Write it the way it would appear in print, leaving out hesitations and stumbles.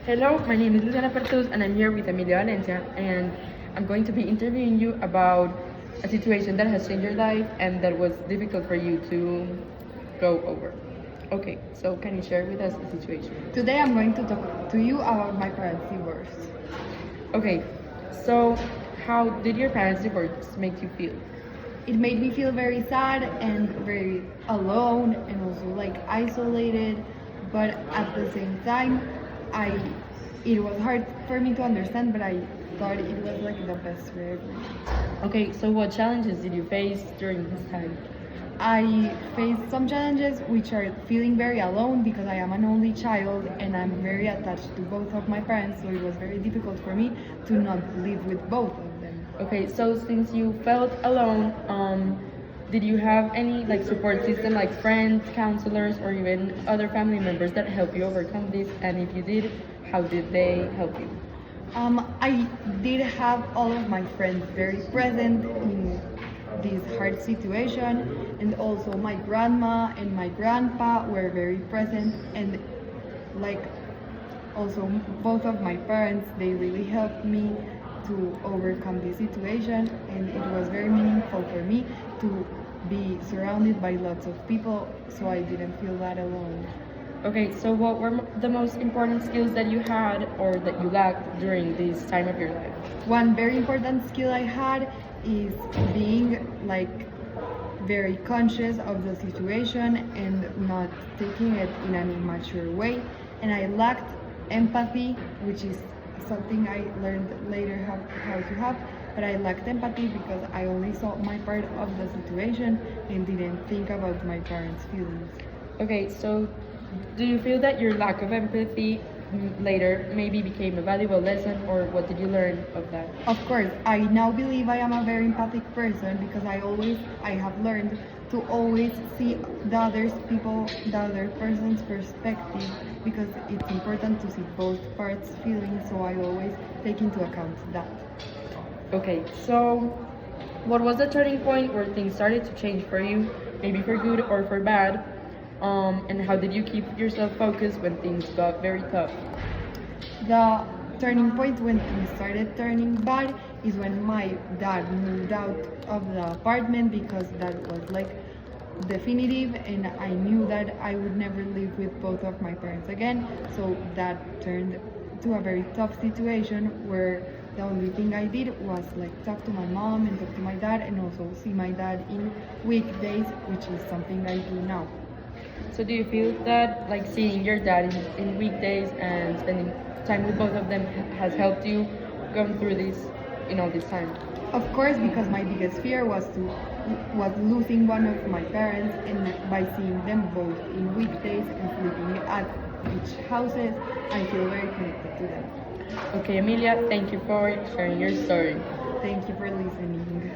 Hello, my name is Luxiama and I'm here with Emilia and I'm going to be interviewing you about a situation that has changed your life and that was difficult for you to go over. Okay, so can you share with us the situation? Today I'm going to talk to you about my parents' divorce. Okay, so how did your parents' divorce make you feel? It made me feel very sad and very alone and also like isolated, but at the same time, I it was hard for me to understand, but I thought it was like the best for everyone. Okay, so what challenges did you face during this time? I faced some challenges which are feeling very alone because I am an only child and I'm very attached to both of my parents, so it was very difficult for me to not live with both of them. Okay, so since you felt alone, did you have any like support system like friends, counselors, or even other family members that help you overcome this? And if you did, how did they help you? I did have all of my friends very present in this hard situation, and also my grandma and my grandpa were very present, and like also both of my parents, they really helped me to overcome this situation, and it was very meaningful for me to be surrounded by lots of people so I didn't feel that alone. Okay, so what were the most important skills that you had or that you lacked during this time of your life? One very important skill I had is being like very conscious of the situation and not taking it in an immature way. And I lacked empathy, which is something I learned later how to have. But I lacked empathy because I only saw my part of the situation and didn't think about my parents' feelings. Okay, so do you feel that your lack of empathy later maybe became a valuable lesson, or what did you learn of that? Of course, I now believe I am a very empathic person because I have learned to always see the other person's perspective, because it's important to see both parts' feelings, so I always take into account that. Okay, so what was the turning point where things started to change for you, maybe for good or for bad? And how did you keep yourself focused when things got very tough? The turning point when things started turning bad is when my dad moved out of the apartment, because that was like definitive and I knew that I would never live with both of my parents again. So that turned to a very tough situation where the only thing I did was like talk to my mom and talk to my dad, and also see my dad in weekdays, which is something I do now. So do you feel that like seeing your dad in weekdays and spending time with both of them has helped you go through this in all this time? Of course, because my biggest fear was losing one of my parents, and by seeing them both in weekdays and sleeping at each houses, I feel very connected to them. Okay, Emilia, thank you for sharing your story. Thank you for listening.